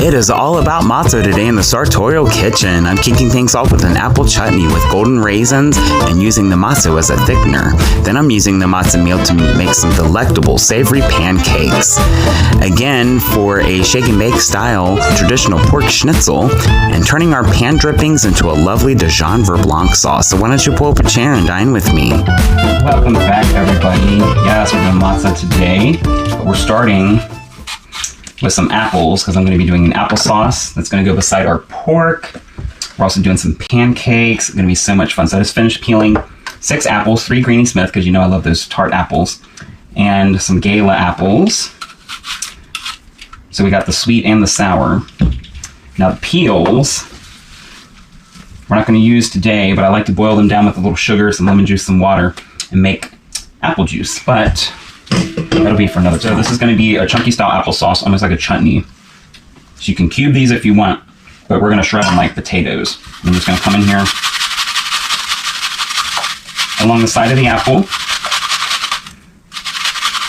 It is all about matzo today in the sartorial kitchen. I'm kicking things off with an apple chutney with golden raisins and using the matzo as a thickener. Then I'm using the matzo meal to make some delectable savory pancakes. Again, for a shake and bake style traditional pork schnitzel, and turning our pan drippings into a lovely Dijon berblanc sauce. So why don't you pull up a chair and dine with me? Welcome back, everybody. Yes, we're doing matzo today, but we're starting with some apples because I'm going to be doing an applesauce that's going to go beside our pork. We're also doing some pancakes. It's going to be so much fun. So I just finished peeling 6 apples, 3 Granny Smith because you know I love those tart apples, and some Gala apples. So we got the sweet and the sour. Now the peels, we're not going to use today, but I like to boil them down with a little sugar, some lemon juice, some water, and make apple juice. But that'll be for another time. So this is going to be a chunky style applesauce, almost like a chutney. So you can cube these if you want, but we're going to shred them like potatoes. I'm just going to come in here along the side of the apple.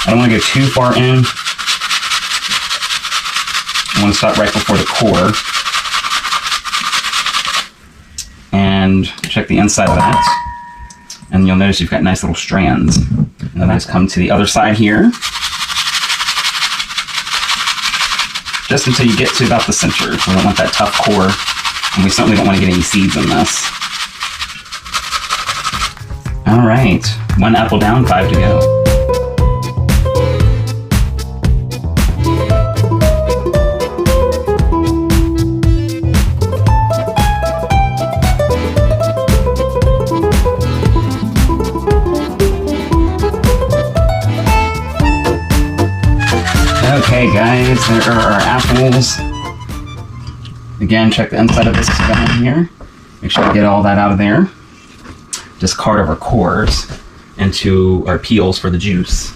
I don't want to go too far in. I want to stop right before the core. And check the inside of that. And you'll notice you've got nice little strands. And then I just come to the other side here. Just until you get to about the center. We don't want that tough core. And we certainly don't want to get any seeds in this. All right. 1 apple down, 5 to go. Okay guys, there are our apples. Again, check the inside of this gun here. Make sure we get all that out of there. Discard of our cores into our peels for the juice.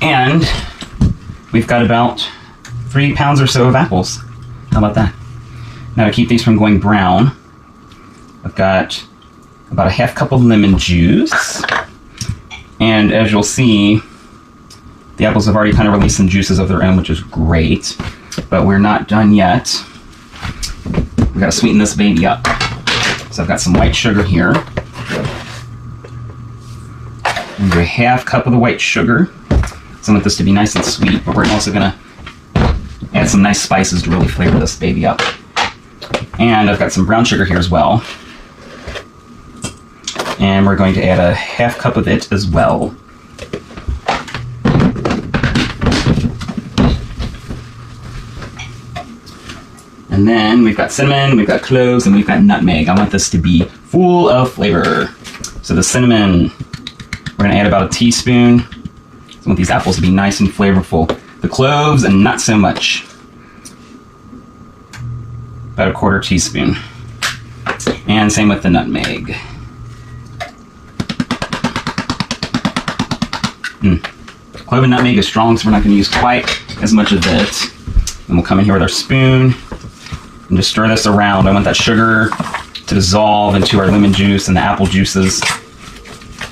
And we've got about 3 pounds or so of apples. How about that? Now to keep these from going brown, I've got about a half cup of lemon juice. And as you'll see, the apples have already kind of released some juices of their own, which is great, but we're not done yet. We gotta sweeten this baby up. So I've got some white sugar here. And a half cup of the white sugar. So I want this to be nice and sweet, but we're also gonna add some nice spices to really flavor this baby up. And I've got some brown sugar here as well. And we're going to add a half cup of it as well. And then we've got cinnamon, we've got cloves, and we've got nutmeg. I want this to be full of flavor. So the cinnamon, we're gonna add about a teaspoon. So I want these apples to be nice and flavorful. The cloves, and not so much. About a 1/4 teaspoon. And same with the nutmeg. Clove and nutmeg is strong, so we're not gonna use quite as much of it. And we'll come in here with our spoon and just stir this around. I want that sugar to dissolve into our lemon juice and the apple juices,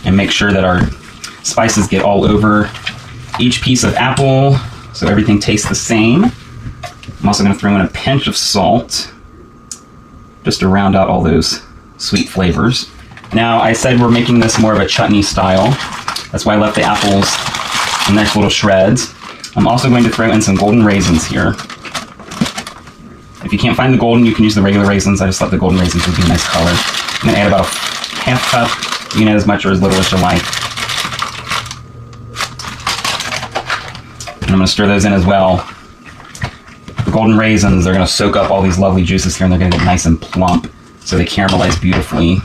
and make sure that our spices get all over each piece of apple so everything tastes the same. I'm also going to throw in a pinch of salt just to round out all those sweet flavors. Now, I said we're making this more of a chutney style. That's why I left the apples in nice little shreds. I'm also going to throw in some golden raisins here. If you can't find the golden, you can use the regular raisins. I just thought the golden raisins would be a nice color. I'm going to add about a half cup. You can add as much or as little as you like. And I'm going to stir those in as well. The golden raisins are going to soak up all these lovely juices here, and they're going to get nice and plump, so they caramelize beautifully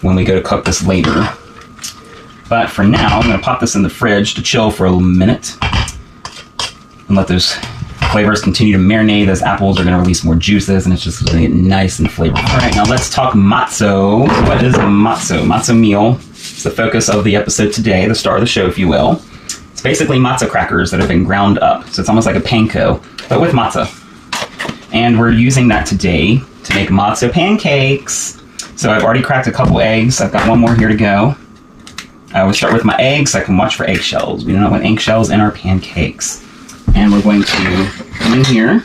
when we go to cook this later. But for now, I'm going to pop this in the fridge to chill for a minute and let those flavors continue to marinate. Those apples are going to release more juices, and it's just going to get nice and flavorful. All right, now let's talk matzo. What is matzo? Matzo meal is the focus of the episode today, the star of the show, if you will. It's basically matzo crackers that have been ground up. So it's almost like a panko, but with matzo. And we're using that today to make matzo pancakes. So I've already cracked a couple eggs. I've got one more here to go. I always start with my eggs so I can watch for eggshells. We don't want eggshells in our pancakes. And we're going to come in here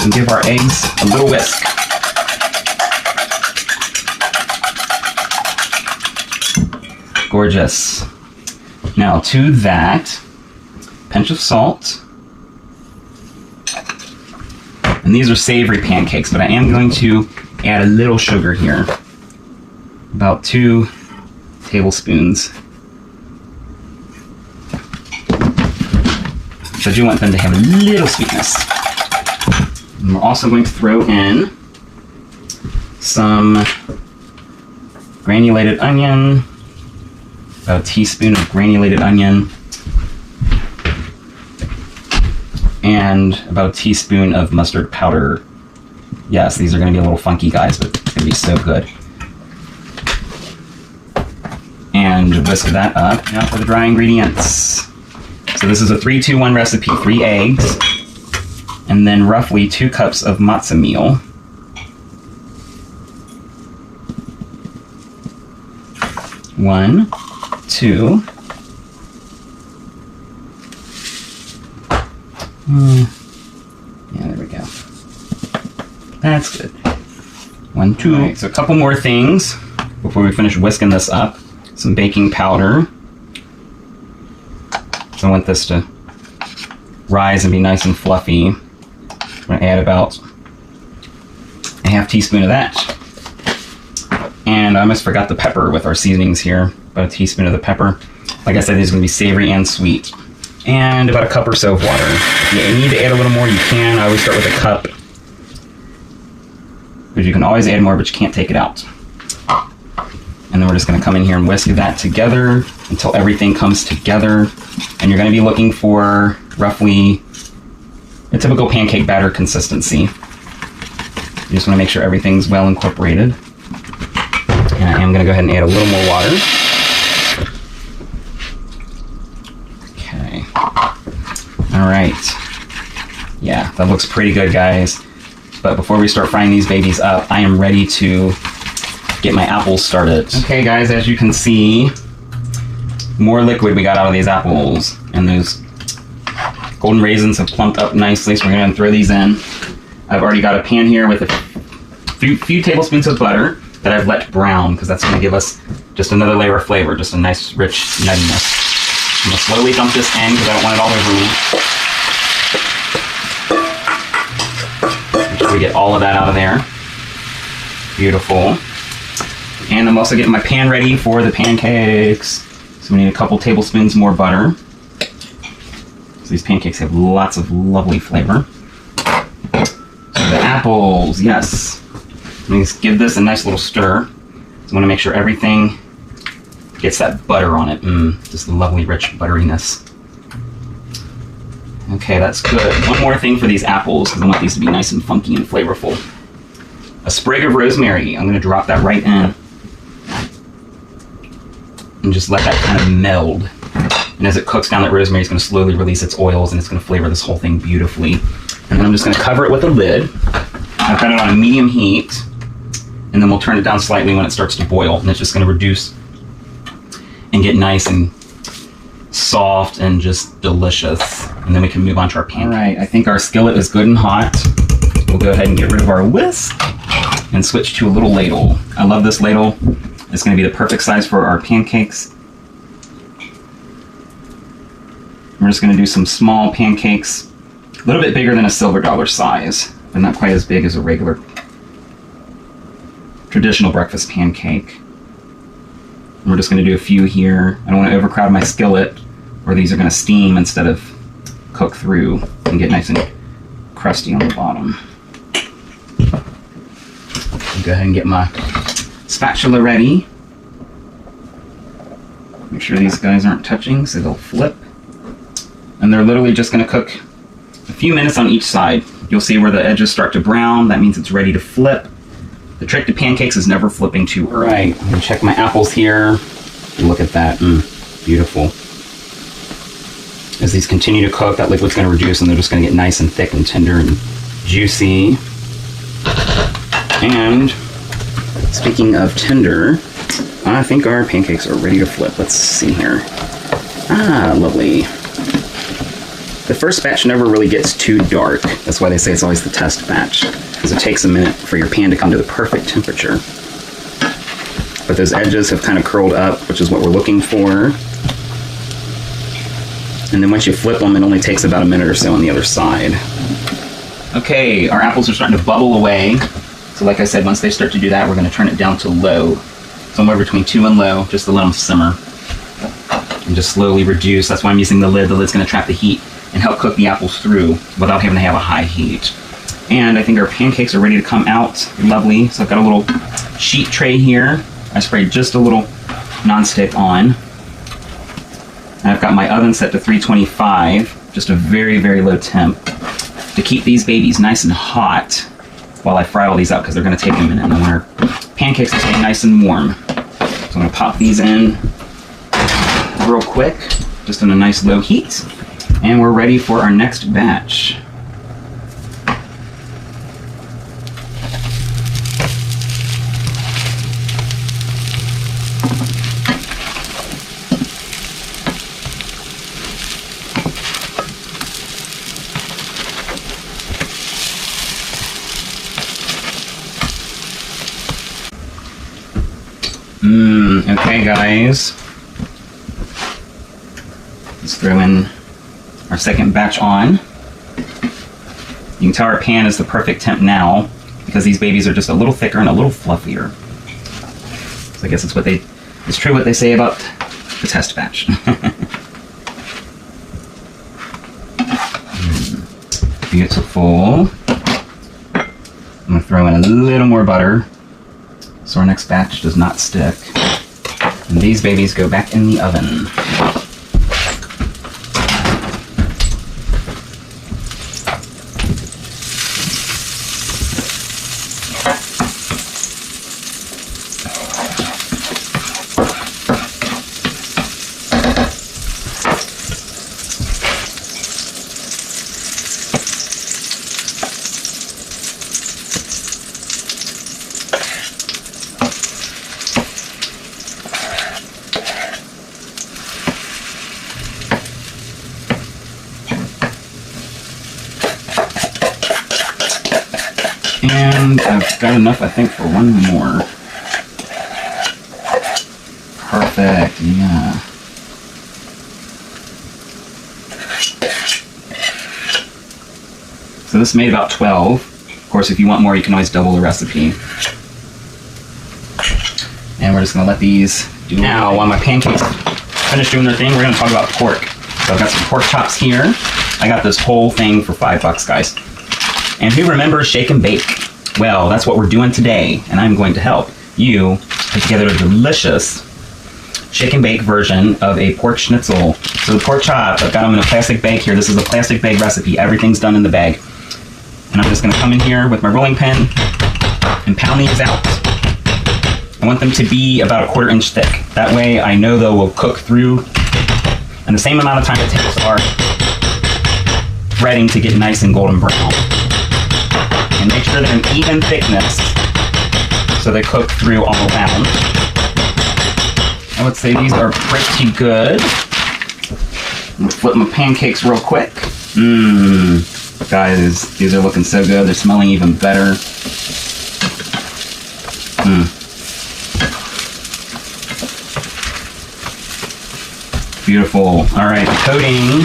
and give our eggs a little whisk. Gorgeous. Now to that, pinch of salt. And these are savory pancakes, but I am going to add a little sugar here. About 2 tablespoons. So I do want them to have a little sweetness. And we're also going to throw in some granulated onion, about a teaspoon of granulated onion, and about a teaspoon of mustard powder. Yes, these are going to be a little funky, guys, but it's going to be so good. And whisk that up. Now for the dry ingredients. So this is a 3-2-1 recipe. 3 eggs, and then roughly 2 cups of matzo meal. 1, 2. Yeah, there we go. That's good. 1, 2. Right, so a couple more things before we finish whisking this up. Some baking powder. So I want this to rise and be nice and fluffy. I'm going to add about a half teaspoon of that. And I almost forgot the pepper with our seasonings here. About a teaspoon of the pepper. Like I said, these are going to be savory and sweet. And about a cup or so of water. If you need to add a little more, you can. I always start with a cup. Because you can always add more, but you can't take it out. And then we're just going to come in here and whisk that together until everything comes together. And you're going to be looking for roughly a typical pancake batter consistency. You just want to make sure everything's well incorporated. And I am going to go ahead and add a little more water. Okay. All right. Yeah, that looks pretty good, guys. But before we start frying these babies up, I am ready to get my apples started. Okay, guys, as you can see, more liquid we got out of these apples. And those golden raisins have plumped up nicely, so we're going to throw these in. I've already got a pan here with a few tablespoons of butter that I've let brown, because that's going to give us just another layer of flavor, just a nice, rich nuttiness. I'm going to slowly dump this in because I don't want it all over me. Make sure we get all of that out of there. Beautiful. And I'm also getting my pan ready for the pancakes. So we need a couple tablespoons more butter. So these pancakes have lots of lovely flavor. So the apples, yes. Let me just give this a nice little stir. So I want to make sure everything gets that butter on it. Just lovely rich butteriness. Okay, that's good. One more thing for these apples, because I want these to be nice and funky and flavorful. A sprig of rosemary. I'm going to drop that right in. And just let that kind of meld. And as it cooks down, that rosemary is going to slowly release its oils, and it's going to flavor this whole thing beautifully. And then I'm just going to cover it with a lid. I've got it on a medium heat. And then we'll turn it down slightly when it starts to boil. And it's just going to reduce and get nice and soft and just delicious. And then we can move on to our pancakes. All right, I think our skillet is good and hot. We'll go ahead and get rid of our whisk and switch to a little ladle. I love this ladle. It's going to be the perfect size for our pancakes. We're just going to do some small pancakes, a little bit bigger than a silver dollar size, but not quite as big as a regular traditional breakfast pancake. And we're just going to do a few here. I don't want to overcrowd my skillet, or these are going to steam instead of cook through and get nice and crusty on the bottom. I'll go ahead and get my spatula ready. Make sure these guys aren't touching so they'll flip. And they're literally just going to cook a few minutes on each side. You'll see where the edges start to brown. That means it's ready to flip. The trick to pancakes is never flipping too early. Right, I'm going to check my apples here. Look at that. Beautiful. As these continue to cook, that liquid's going to reduce and they're just going to get nice and thick and tender and juicy. And speaking of tender, I think our pancakes are ready to flip. Let's see here. Ah, lovely. The first batch never really gets too dark. That's why they say it's always the test batch, because it takes a minute for your pan to come to the perfect temperature. But those edges have kind of curled up, which is what we're looking for. And then once you flip them, it only takes about a minute or so on the other side. Okay, our apples are starting to bubble away. So like I said, once they start to do that, we're going to turn it down to low. Somewhere between 2 and low, just to let them simmer. And just slowly reduce. That's why I'm using the lid. The lid's going to trap the heat and help cook the apples through without having to have a high heat. And I think our pancakes are ready to come out. Lovely. So I've got a little sheet tray here. I sprayed just a little nonstick on. And I've got my oven set to 325, just a very, very low temp, to keep these babies nice and hot while I fry all these up, because they're going to take a minute. And then our pancakes will stay nice and warm. So I'm going to pop these in real quick, just on a nice low heat. And we're ready for our next batch. Okay guys, let's throw in our second batch on. You can tell our pan is the perfect temp now, because these babies are just a little thicker and a little fluffier. So I guess it's true what they say about the test batch. Beautiful. I'm gonna throw in a little more butter so our next batch does not stick. And these babies go back in the oven. And I've got enough, I think, for one more. Perfect, yeah. So this made about 12. Of course, if you want more, you can always double the recipe. And we're just gonna let these do. Now, while my pancakes finish doing their thing, we're gonna talk about pork. So I've got some pork chops here. I got this whole thing for $5, guys. And who remembers shake and bake? Well, that's what we're doing today, and I'm going to help you put together a delicious shake and bake version of a pork schnitzel. So the pork chops, I've got them in a plastic bag here. This is a plastic bag recipe. Everything's done in the bag. And I'm just going to come in here with my rolling pin and pound these out. I want them to be about a 1/4 inch thick. That way I know they will cook through in the same amount of time it takes our breading to get nice and golden brown. And make sure they're an even thickness so they cook through all around. I would say these are pretty good. I'm gonna flip my pancakes real quick. Guys, these are looking so good. They're smelling even better. Beautiful. All right, coating.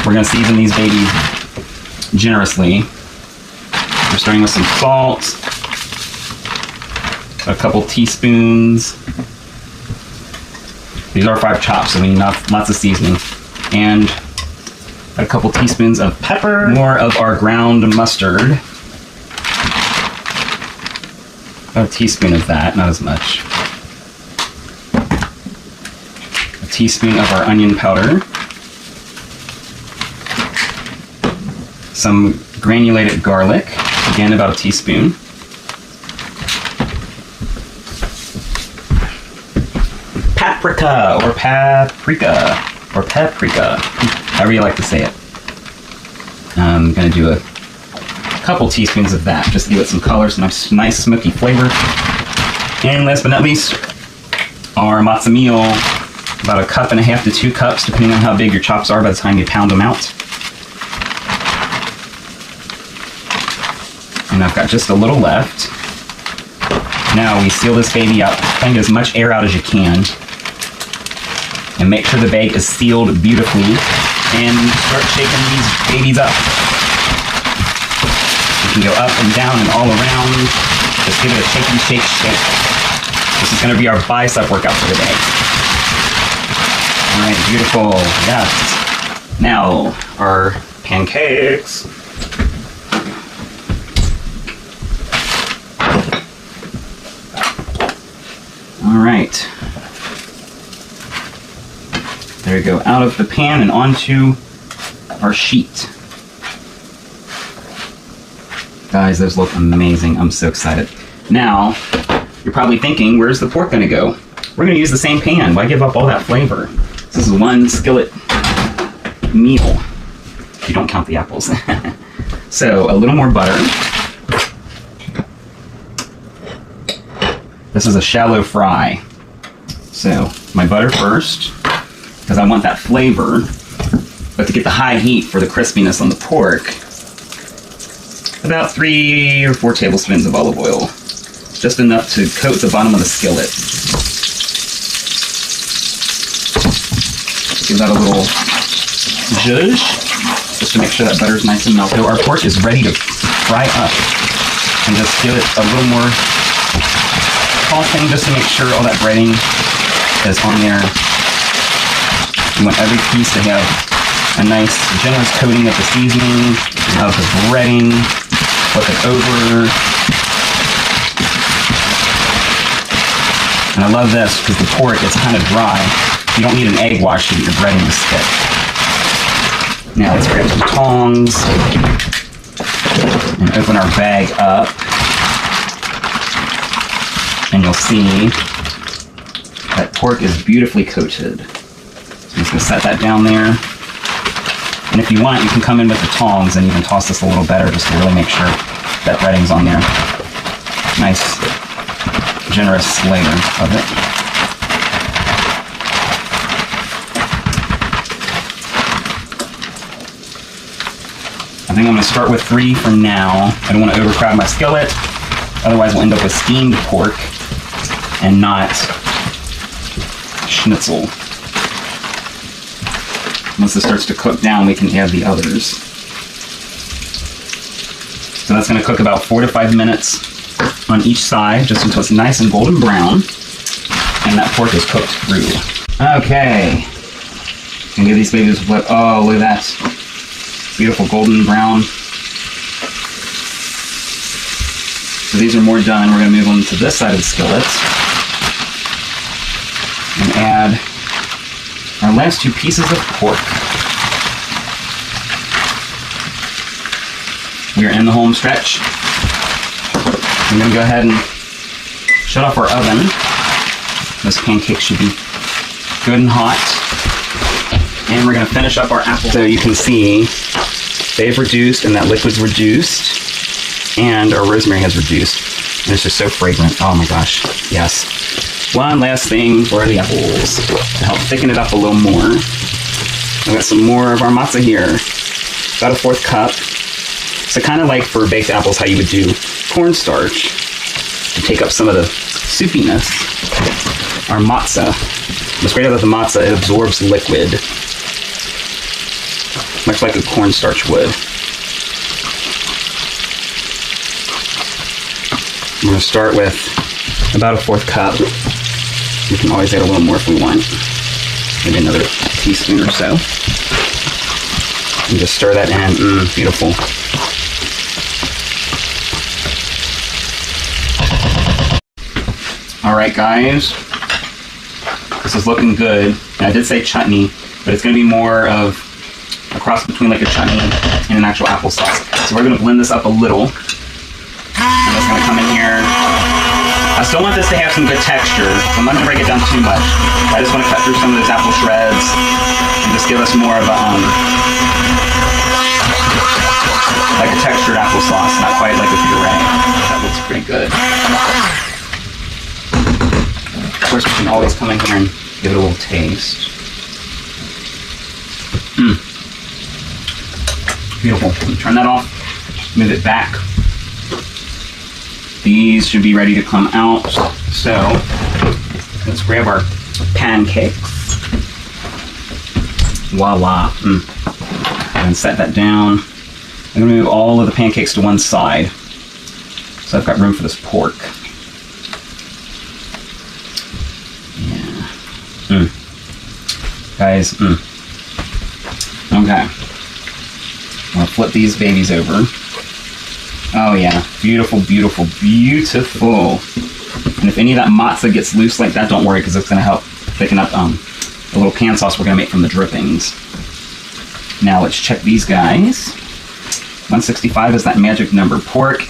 We're gonna season these babies generously. We're starting with some salt, a couple teaspoons. These are 5 chops, so we need lots of seasoning. And a couple teaspoons of pepper, more of our ground mustard. About a teaspoon of that, not as much. A teaspoon of our onion powder. Some granulated garlic, again about a teaspoon. Paprika, however you like to say it. I'm going to do a couple teaspoons of that, just to give it some color, some nice smoky flavor. And last but not least, our matzo meal. about 1.5 cups to 2 cups, depending on how big your chops are by the time you pound them out. And I've got just a little left. Now we seal this baby up. Try and get as much air out as you can. And make sure the bag is sealed beautifully. And start shaking these babies up. You can go up and down and all around. Just give it a shaky shake shake. This is going to be our bicep workout for the day. All right, beautiful. Yes. Now our pancakes. All right. There we go, out of the pan and onto our sheet. Guys, those look amazing. I'm so excited. Now, you're probably thinking, where's the pork gonna go? We're gonna use the same pan. Why give up all that flavor? This is one skillet meal, if you don't count the apples. So, a little more butter. This is a shallow fry. So, my butter first, because I want that flavor, but to get the high heat for the crispiness on the pork, about 3 or 4 tablespoons of olive oil. Just enough to coat the bottom of the skillet. Give that a little zhuzh, just to make sure that butter's nice and melted. So our pork is ready to fry up. And just give it a little more tossing, just to make sure all that breading is on there. You want every piece to have a nice, generous coating of the seasoning, of the breading, flip it over. And I love this because the pork is kind of dry. You don't need an egg wash to get your breading to stick. Now let's grab some tongs and open our bag up. And you'll see that pork is beautifully coated. I'm just going to set that down there. And if you want, you can come in with the tongs and even toss this a little better just to really make sure that breading's on there. Nice, generous layer of it. I think I'm going to start with 3 for now. I don't want to overcrowd my skillet. Otherwise, we'll end up with steamed pork and not schnitzel. Once this starts to cook down, we can add the others. So that's going to cook about 4 to 5 minutes on each side, just until it's nice and golden brown, and that pork is cooked through. Okay, and give these babies a flip. Oh, look at that beautiful golden brown. So these are more done. We're going to move them to this side of the skillet and add our last 2 pieces of pork. We are in the home stretch. I'm going to go ahead and shut off our oven. This pancake should be good and hot. And we're going to finish up our apple. So you can see they've reduced and that liquid's reduced. And our rosemary has reduced. And it's just so fragrant. Oh my gosh. Yes. One last thing for the apples to help thicken it up a little more. I've got some more of our matzo here. About a 1/4 cup. So kind of like for baked apples, how you would do cornstarch to take up some of the soupiness. Our matzo. What's great about the matzo, it absorbs liquid, much like a cornstarch would. I'm going to start with about a 1/4 cup. We can always add a little more if we want. Maybe another teaspoon or so. And just stir that in. Beautiful. Alright guys, this is looking good. And I did say chutney, but it's going to be more of a cross between like a chutney and an actual applesauce. So we're going to blend this up a little. I'm just going to come in here. I still want this to have some good texture, so I'm not going to break it down too much. I just want to cut through some of those apple shreds and just give us more of a, like a textured applesauce, not quite like a puree. That looks pretty good. Of course, we can always come in here and Give it a little taste. Beautiful. Turn that off. Move it back. These should be ready to come out. So let's grab our pancakes. Voila. And set that down. I'm going to move all of the pancakes to one side. So I've got room for this pork. Yeah. Guys, Okay. I'm going to flip these babies over. Oh yeah, beautiful, beautiful, beautiful. And if any of that matzo gets loose like that, don't worry, because it's going to help thicken up the little pan sauce we're going to make from the drippings. Now let's check these guys. 165 is that magic number. Pork,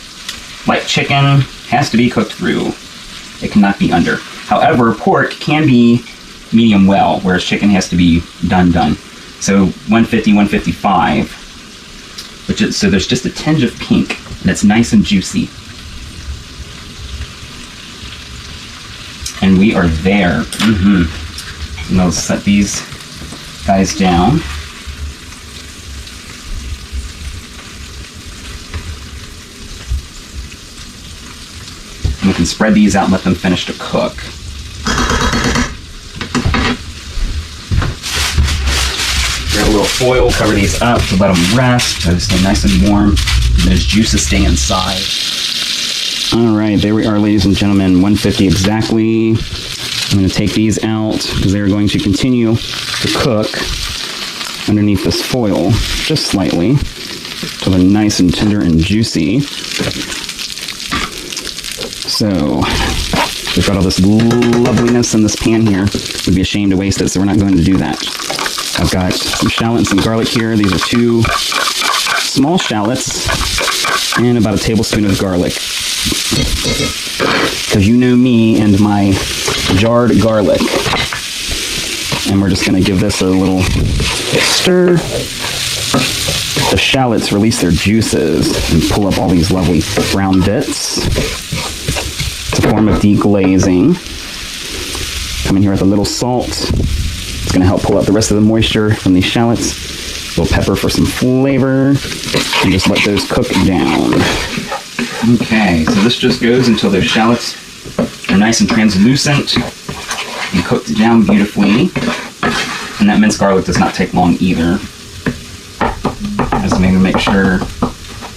like chicken, has to be cooked through. It cannot be under. However, pork can be medium well, whereas chicken has to be done. So 150, 155. So there's just a tinge of pink, and it's nice and juicy. And we are there. And I'll set these guys down. And we can spread these out and let them finish to cook. Grab a little foil, cover these up to let them rest, so they stay nice and warm, and those juices stay inside. All right, there we are, ladies and gentlemen, 150 exactly. I'm going to take these out because they're going to continue to cook underneath this foil just slightly until they're nice and tender and juicy. So we've got all this loveliness in this pan here. We'd be ashamed to waste it, so we're not going to do that. I've got some shallot and some garlic here. These are 2 small shallots and about a tablespoon of garlic. Because you know me and my jarred garlic. And we're just going to give this a little stir. The shallots release their juices and pull up all these lovely brown bits. It's a form of deglazing. Come in here with a little salt. It's going to help pull out the rest of the moisture from these shallots. A little pepper for some flavor. And just let those cook down. Okay, so this just goes until those shallots are nice and translucent and cooked down beautifully. And that minced garlic does not take long either. Just make sure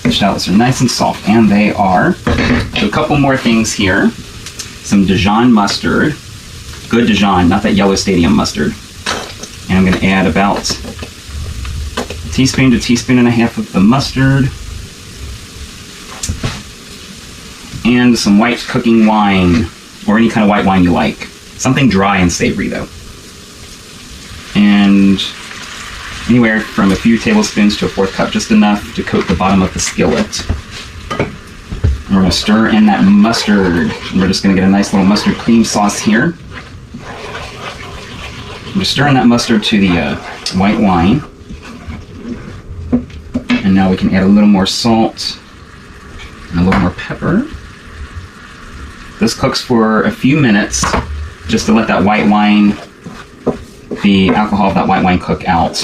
the shallots are nice and soft, and they are. So a couple more things here. Some Dijon mustard. Good Dijon, not that yellow stadium mustard. And I'm going to add about a teaspoon to teaspoon and a half of the mustard. And some white cooking wine, or any kind of white wine you like. Something dry and savory, though. And anywhere from a few tablespoons to a 1/4 cup, just enough to coat the bottom of the skillet. And we're going to stir in that mustard. And we're just going to get a nice little mustard cream sauce here. I'm just stirring that mustard to the white wine. And now we can add a little more salt and a little more pepper. This cooks for a few minutes just to let that white wine, the alcohol of that white wine cook out.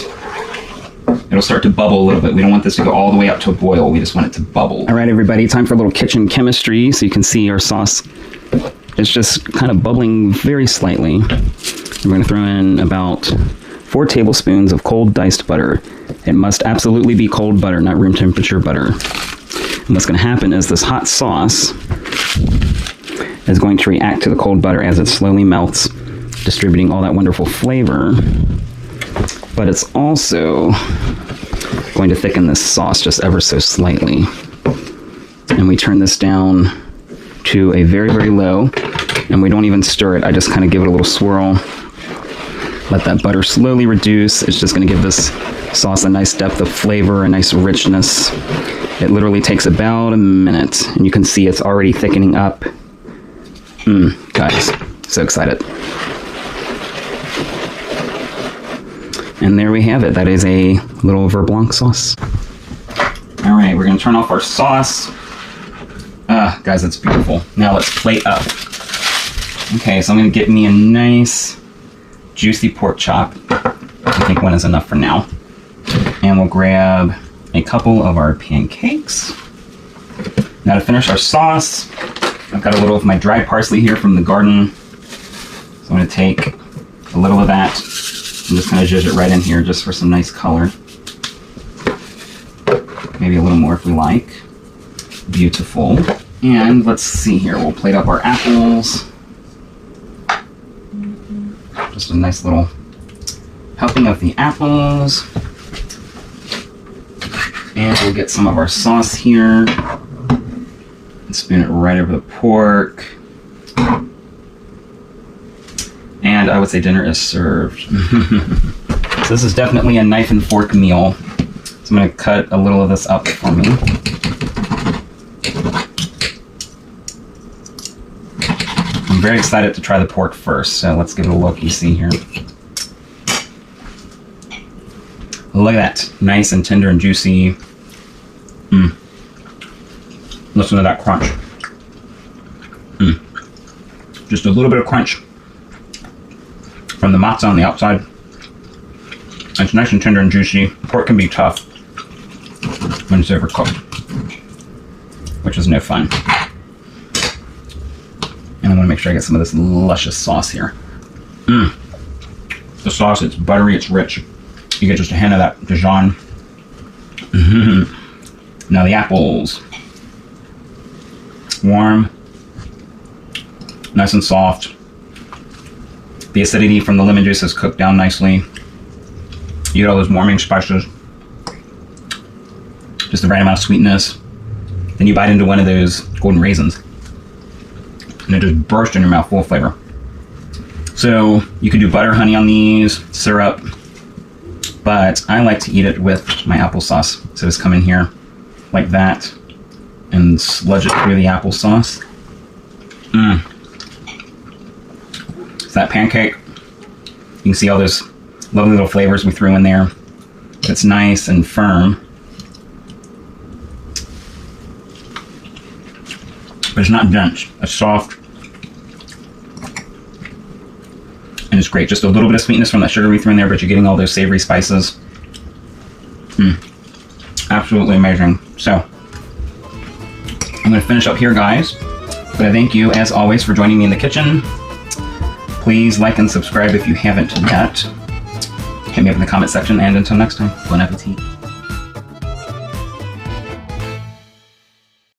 It'll start to bubble a little bit. We don't want this to go all the way up to a boil. We just want it to bubble. All right, everybody, time for a little kitchen chemistry. So you can see our sauce is just kind of bubbling very slightly. We're going to throw in about 4 tablespoons of cold diced butter. It must absolutely be cold butter, not room temperature butter. And what's going to happen is this hot sauce is going to react to the cold butter as it slowly melts, distributing all that wonderful flavor. But it's also going to thicken this sauce just ever so slightly. And we turn this down to a very, very low, and we don't even stir it. I just kind of give it a little swirl. Let that butter slowly reduce. It's just going to give this sauce a nice depth of flavor, a nice richness. It literally takes about a minute, and you can see it's already thickening up. Guys, so excited. And there we have it. That is a little berblanc sauce. All right, we're going to turn off our sauce. Guys, that's beautiful. Now let's plate up. Okay, so I'm going to get me a nice juicy pork chop. I think one is enough for now. And we'll grab a couple of our pancakes. Now to finish our sauce, I've got a little of my dried parsley here from the garden. So I'm going to take a little of that and just kind of zhuzh it right in here just for some nice color. Maybe a little more if we like. Beautiful. And let's see here, we'll plate up our apples. Just a nice little helping of the apples. And we'll get some of our sauce here and spoon it right over the pork. And I would say dinner is served. So this is definitely a knife and fork meal. So I'm going to cut a little of this up for me. I'm very excited to try the pork first, so let's give it a look. You see here. Look at that. Nice and tender and juicy. Listen to that crunch. Just a little bit of crunch from the mazto on the outside. It's nice and tender and juicy. Pork can be tough when it's overcooked, which is no fun. And I want to make sure I get some of this luscious sauce here. The sauce, it's buttery, it's rich. You get just a hint of that Dijon. Now the apples. Warm, nice and soft. The acidity from the lemon juice has cooked down nicely. You get all those warming spices. Just the right amount of sweetness. Then you bite into one of those golden raisins, and it just bursts in your mouth full of flavor. So you could do butter, honey on these, syrup, but I like to eat it with my applesauce. So just come in here like that and sludge it through the applesauce. So that pancake, you can see all those lovely little flavors we threw in there. It's nice and firm, but it's not dense. It's soft, and it's great. Just a little bit of sweetness from that sugar we threw in there, but you're getting all those savory spices. Absolutely amazing. So I'm going to finish up here, guys, but I thank you, as always, for joining me in the kitchen. Please like and subscribe if you haven't yet. Hit me up in the comment section, and until next time, bon appetit.